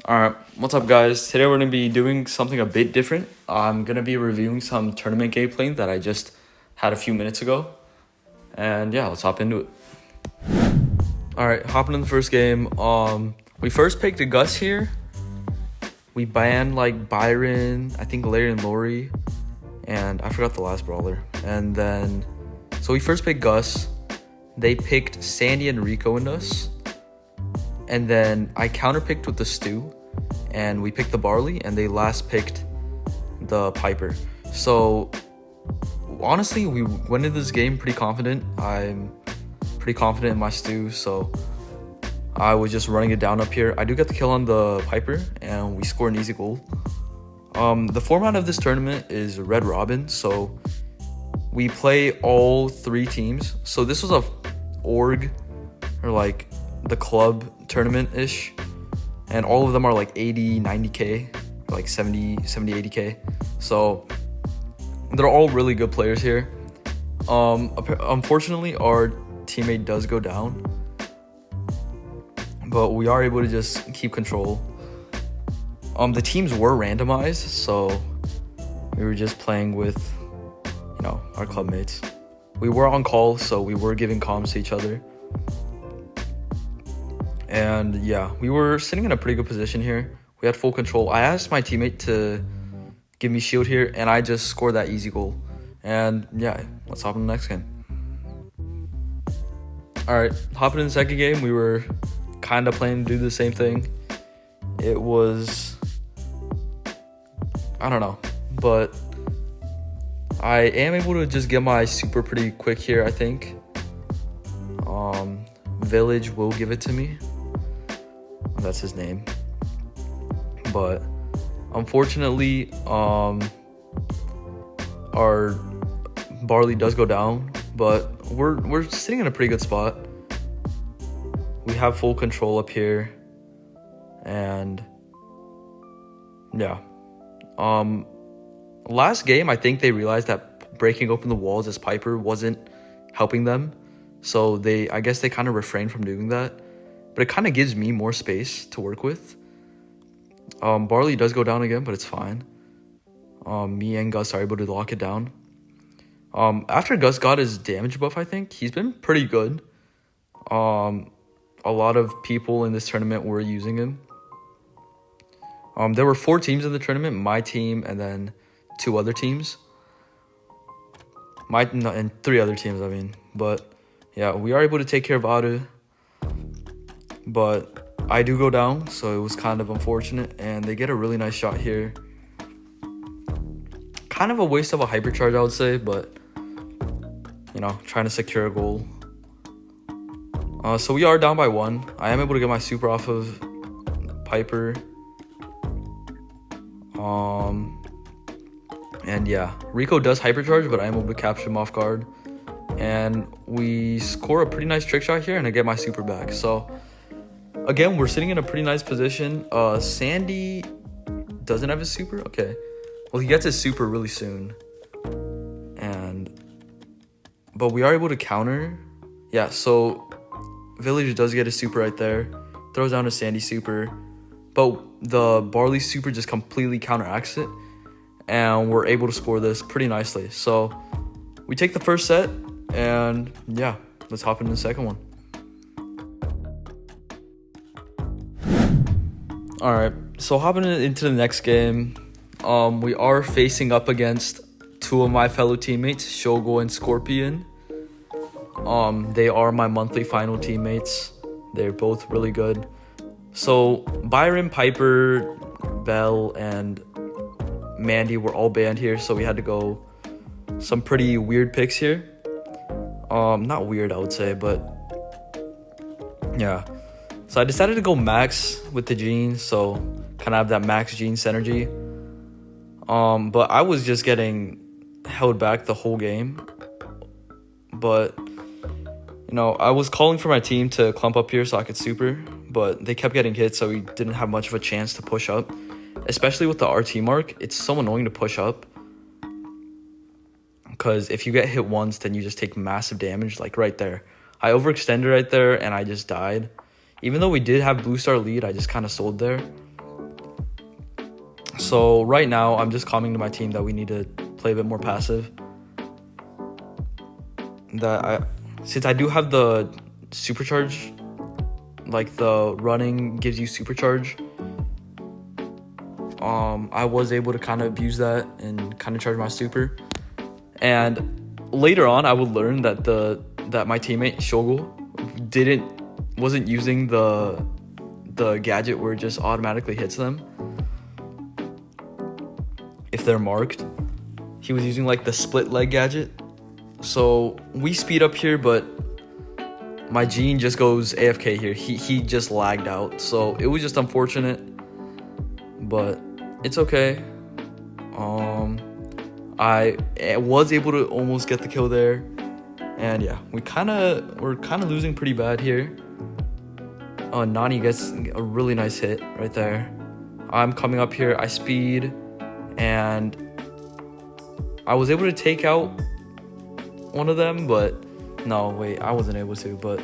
Alright, what's up guys? Today we're going to be doing something a bit different. I'm going to be reviewing some tournament gameplay that I just had a few minutes ago. And yeah, let's hop into it. Alright, hopping in the first game. We first picked a Gus here. We banned like Byron, I think Larry and Lori, and I forgot the last brawler. And then, so we first picked Gus. They picked Sandy and Rico and us. And then I counterpicked with the Stu, and we picked the Barley, and they last picked the Piper. So honestly, we went into this game pretty confident. I'm pretty confident in my Stu, so I was just running it down up here. I do get the kill on the Piper, and we score an easy goal. The format of this tournament is Red Robin, so we play all three teams. So this was a org, or like the club tournament-ish, and all of them are like 80, 90k, like 70, 80k. So they're all really good players here. Unfortunately, our teammate does go down, but we are able to just keep control. The teams were randomized, so we were just playing with, our club mates. We were on call, so we were giving comms to each other. And yeah, we were sitting in a pretty good position here. We had full control. I asked my teammate to give me shield here, and I just scored that easy goal. And yeah, let's hop in the next game. Alright, hopping in the second game, we were kind of planning to do the same thing. It was, I don't know, but I am able to just get my super pretty quick here, I think. Village will give it to me. That's his name. But unfortunately, our Barley does go down, but we're sitting in a pretty good spot. We have full control up here, and yeah. Last game, I think they realized that breaking open the walls as Piper wasn't helping them, so I guess they kind of refrained from doing that. But it kind of gives me more space to work with. Barley does go down again, but it's fine. Me and Gus are able to lock it down. After Gus got his damage buff, I think, he's been pretty good. A lot of people in this tournament were using him. There were 4 teams in the tournament, my team and then 2 other teams. And 3 other teams, I mean. But yeah, we are able to take care of Adu. But I do go down, so it was kind of unfortunate. And they get a really nice shot here. Kind of a waste of a hypercharge, I would say, but trying to secure a goal. So we are down by 1. I am able to get my super off of Piper. And yeah, Rico does hypercharge, but I am able to capture him off guard. And we score a pretty nice trick shot here, and I get my super back. So again, we're sitting in a pretty nice position. Sandy doesn't have his super? Okay. Well, he gets his super really soon. But we are able to counter. Yeah, so Village does get his super right there. Throws down a Sandy super. But the Barley super just completely counteracts it. And we're able to score this pretty nicely. So we take the first set. And yeah, let's hop into the second one. Alright, so hopping into the next game, we are facing up against 2 of my fellow teammates, Shogo and Scorpion. They are my monthly final teammates. They're both really good. So Byron, Piper, Belle, and Mandy were all banned here, so we had to go some pretty weird picks here. Not weird, I would say, but yeah. So I decided to go max with the Jeans, so kind of have that max Jeans synergy. But I was just getting held back the whole game. But, I was calling for my team to clump up here so I could super, but they kept getting hit, so we didn't have much of a chance to push up. Especially with the RT mark, it's so annoying to push up. Because if you get hit once, then you just take massive damage, like right there. I overextended right there, and I just died. Even though we did have blue star lead, I just kind of sold there. So right now, I'm just calming to my team that we need to play a bit more passive. Since I do have the supercharge, like the running gives you supercharge, I was able to kind of abuse that and kind of charge my super. And later on, I would learn that my teammate Shogo wasn't using the gadget where it just automatically hits them if they're marked. He was using like the split leg gadget. So we speed up here, but my Gene just goes AFK here. He just lagged out, so it was just unfortunate, but it's okay. I was able to almost get the kill there, and yeah, we're kind of losing pretty bad here. Nani gets a really nice hit right there. I'm coming up here, I speed, and I was able to take out one of them, but no, wait, I wasn't able to, but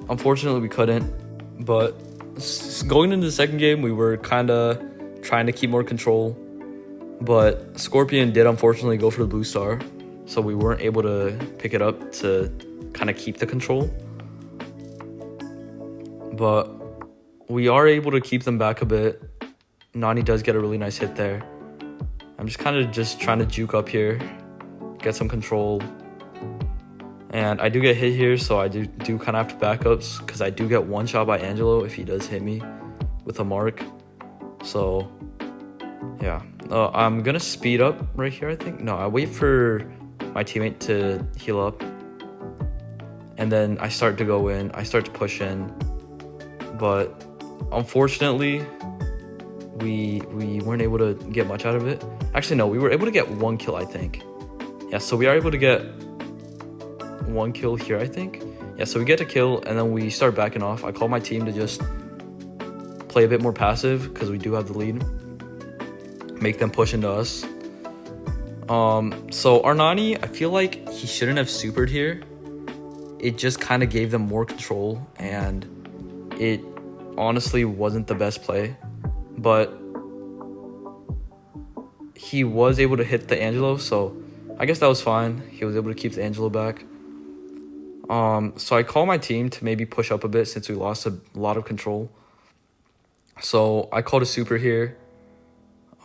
unfortunately we couldn't. But going into the second game, we were kind of trying to keep more control, but Scorpion did unfortunately go for the blue star, so we weren't able to pick it up to kind of keep the control. But we are able to keep them back a bit. Nani does get a really nice hit there. I'm just trying to juke up here, get some control. And I do get hit here, so I do kind of have to back up, because I do get one shot by Angelo if he does hit me with a mark. So yeah, I'm gonna speed up right here, I think. No, I wait for my teammate to heal up, and then I start to go in, I start to push in. But unfortunately, we weren't able to get much out of it. Actually, no, we were able to get one kill, I think. Yeah, so we are able to get one kill here, I think. Yeah, so we get a kill, and then we start backing off. I call my team to just play a bit more passive, because we do have the lead. Make them push into us. So Arnani, I feel like he shouldn't have supered here. It just kind of gave them more control, and it honestly wasn't the best play. But he was able to hit the Angelo, so I guess that was fine. He was able to keep the Angelo back. So I call my team to maybe push up a bit since we lost a lot of control. So I called a super here.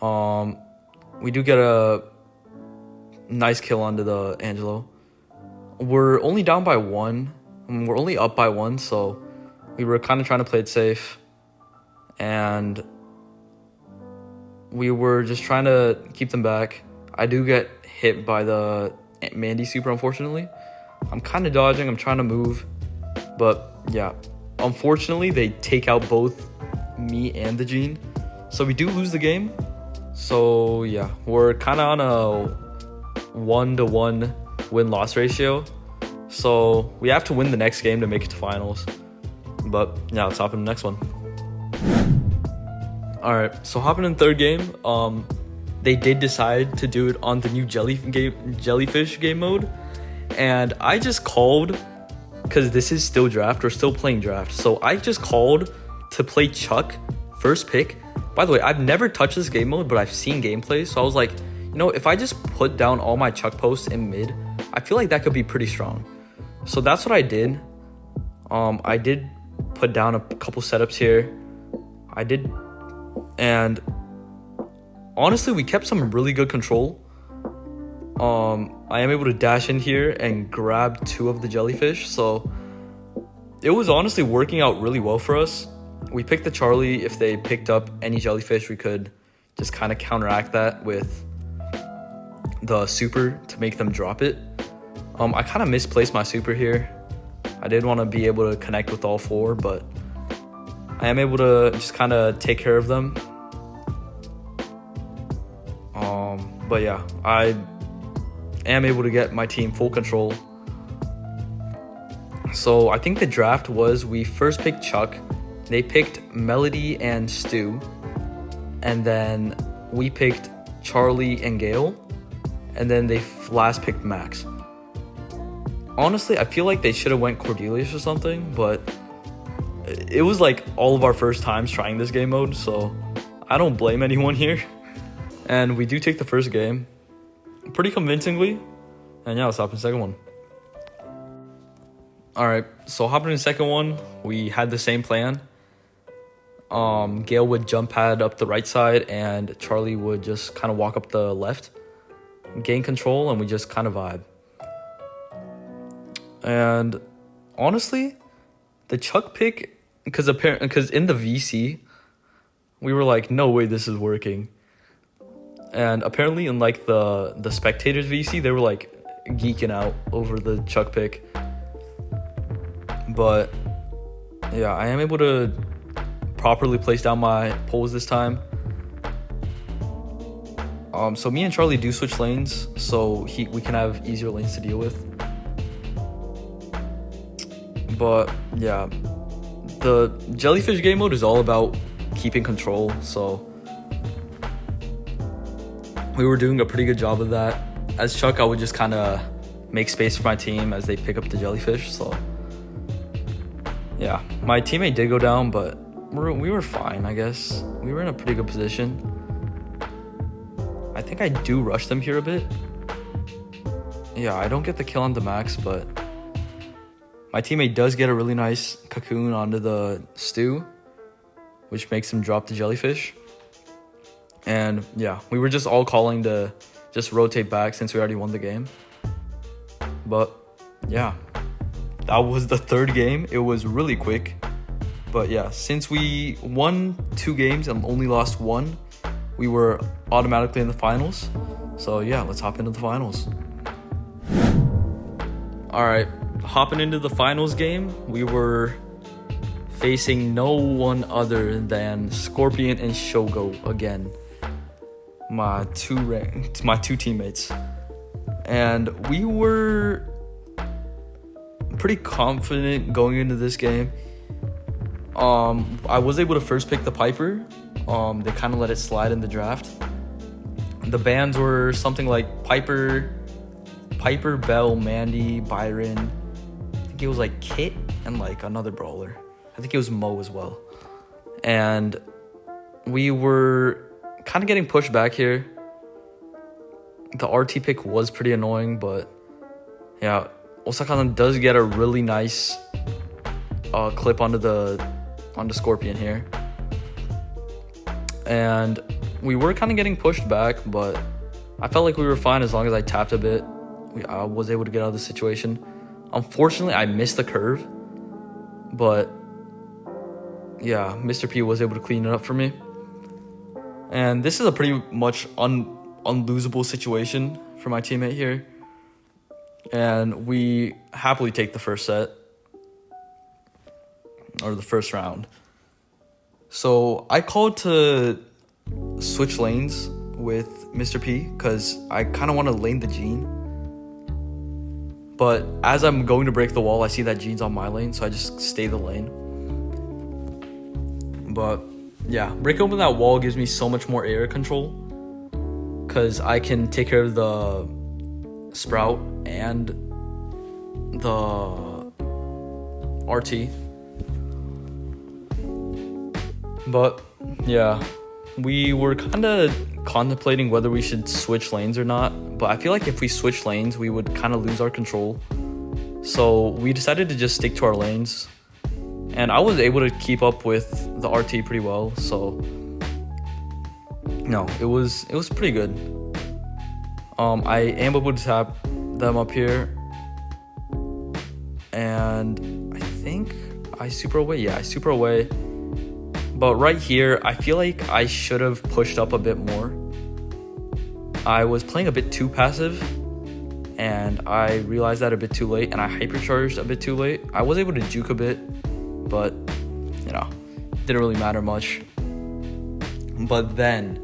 We do get a nice kill onto the Angelo. We're only down by one. We're only up by one, so we were kind of trying to play it safe. And we were just trying to keep them back. I do get hit by the Mandy super, unfortunately. I'm kind of dodging, I'm trying to move. But yeah, unfortunately, they take out both me and the Gene. So we do lose the game. So yeah, we're kind of on a 1-to-1 win-loss ratio. So we have to win the next game to make it to finals. But yeah, let's hop in the next one. Alright, so hopping in third game, they did decide to do it on the new jellyfish game mode. And I just called, because this is still draft, we're still playing draft. So I just called to play Chuck, first pick. By the way, I've never touched this game mode, but I've seen gameplay. So I was like, you know, if I just put down all my Chuck posts in mid, I feel like that could be pretty strong. So that's what I did. I did put down a couple setups here. And honestly, we kept some really good control. I am able to dash in here and grab 2 of the jellyfish, so it was honestly working out really well for us. We picked the Charlie. If they picked up any jellyfish, we could just kind of counteract that with the super to make them drop it. I kind of misplaced my super here. I did want to be able to connect with all 4, but I am able to just kind of take care of them. But yeah, I am able to get my team full control. So I think the draft was, we first picked Chuck, they picked Melody and Stu, and then we picked Charlie and Gale, and then they last picked Max. Honestly, I feel like they should have went Cordelius or something, but it was like all of our first times trying this game mode, so I don't blame anyone here. And we do take the first game pretty convincingly. And yeah, let's hop in the second one. All right, so hopping in the second one, we had the same plan. Gale would jump pad up the right side, and Charlie would just kind of walk up the left, gain control, and we just kind of vibe. And honestly, the Chuck pick, because in the VC, we were like, no way this is working. And apparently in like the spectators VC, they were like geeking out over the Chuck pick. But yeah, I am able to properly place down my poles this time. So me and Charlie do switch lanes, so we can have easier lanes to deal with. But yeah, the jellyfish game mode is all about keeping control, so we were doing a pretty good job of that. As Chuck, I would just kind of make space for my team as they pick up the jellyfish, so yeah, my teammate did go down, but we were fine, I guess. We were in a pretty good position. I think I do rush them here a bit. Yeah, I don't get the kill on the max, but my teammate does get a really nice cocoon onto the stew, which makes him drop the jellyfish. And yeah, we were just all calling to just rotate back since we already won the game. But yeah, that was the third game. It was really quick. But yeah, since we won 2 games and only lost 1, we were automatically in the finals. So yeah, let's hop into the finals. All right, hopping into the finals game, we were facing no one other than Scorpion and Shogo again. My two teammates. And we were pretty confident going into this game. I was able to first pick the Piper. They kind of let it slide in the draft. The bans were something like Piper, Belle, Mandy, Byron. I think it was like Kit and like another brawler. I think it was Mo as well. And we were kind of getting pushed back here. The RT pick was pretty annoying, but yeah, Osaka does get a really nice clip onto Scorpion here. And we were kind of getting pushed back, but I felt like we were fine as long as I tapped a bit. I was able to get out of the situation. Unfortunately, I missed the curve, but yeah, Mr. P was able to clean it up for me. And this is a pretty much unlosable situation for my teammate here. And we happily take the first set, or the first round. So I called to switch lanes with Mr. P because I kind of want to lane the Gene. But as I'm going to break the wall, I see that Gene's on my lane, so I just stay the lane. But yeah, breaking open that wall gives me so much more area control because I can take care of the Sprout and the RT. But yeah, we were kind of contemplating whether we should switch lanes or not, but I feel like if we switch lanes, we would kind of lose our control. So we decided to just stick to our lanes, and I was able to keep up with the RT pretty well. So no, it was pretty good. I am able to tap them up here, and I think I super away. Yeah, I super away. But right here, I feel like I should have pushed up a bit more. I was playing a bit too passive, and I realized that a bit too late, and I hypercharged a bit too late. I was able to juke a bit, but, you know, didn't really matter much. But then,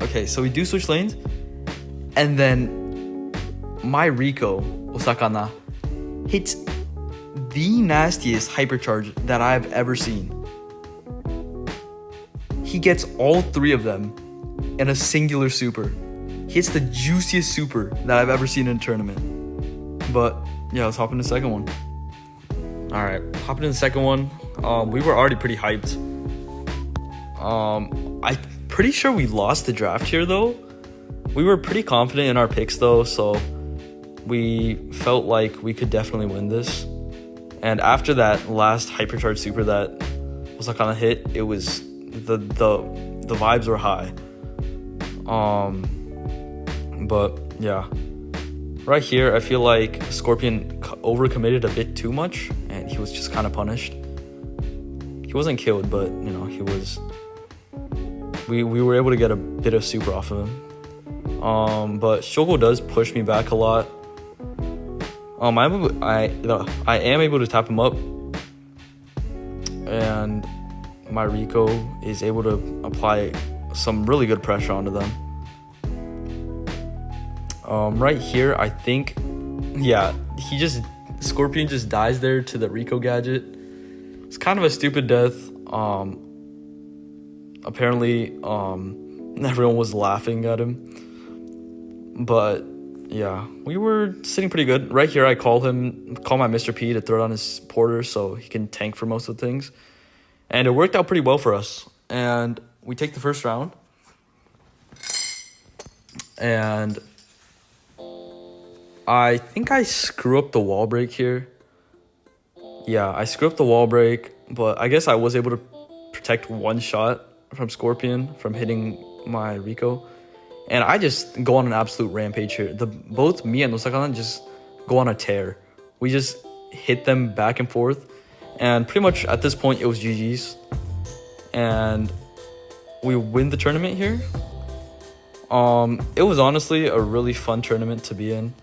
okay, so we do switch lanes, and then my Rico, Osakana, hits the nastiest hypercharge that I've ever seen. He gets all 3 of them in a singular super. He hits the juiciest super that I've ever seen in a tournament. But yeah, let's hop into the second one. All right, hopping into the second one. We were already pretty hyped. I'm pretty sure we lost the draft here though. We were pretty confident in our picks though, so we felt like we could definitely win this. And after that last hypercharge super that was like on a hit, it was the vibes were high. But yeah, right here I feel like Scorpion overcommitted a bit too much, and he was just kind of punished. He wasn't killed, but you know, he was. We were able to get a bit of super off of him. But Shoko does push me back a lot. I am able to tap him up, and my Rico is able to apply some really good pressure onto them. Right here, I think, yeah, Scorpion just dies there to the Rico gadget. It's kind of a stupid death. Apparently, everyone was laughing at him. But yeah, we were sitting pretty good. Right here, I call my Mr. P to throw it on his porter so he can tank for most of the things. And it worked out pretty well for us. And we take the first round. And I think I screw up the wall break here. Yeah, I screw up the wall break, but I guess I was able to protect one shot from Scorpion from hitting my Rico. And I just go on an absolute rampage here. Both me and Nosakanan just go on a tear. We just hit them back and forth. And pretty much at this point, it was GG's. And we win the tournament here. It was honestly a really fun tournament to be in.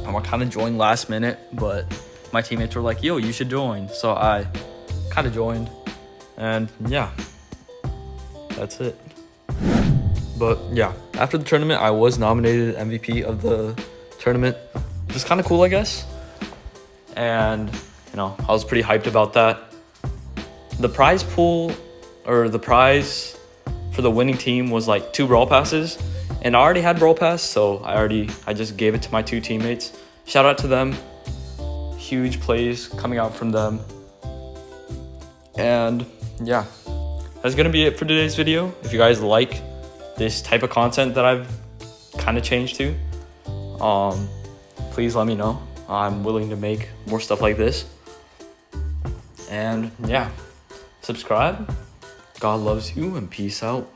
I kind of joined last minute, but my teammates were like, yo, you should join. So I kind of joined. And yeah, that's it. But yeah, after the tournament, I was nominated MVP of the tournament, which is kind of cool, I guess. And, you know, I was pretty hyped about that. The prize pool, or the prize for the winning team was like 2 Brawl Passes. And I already had Brawl Pass, so I just gave it to my 2 teammates. Shout out to them. Huge plays coming out from them. And yeah, that's gonna be it for today's video. If you guys like this type of content that I've kind of changed to, please let me know. I'm willing to make more stuff like this. And yeah, subscribe. God loves you, and peace out.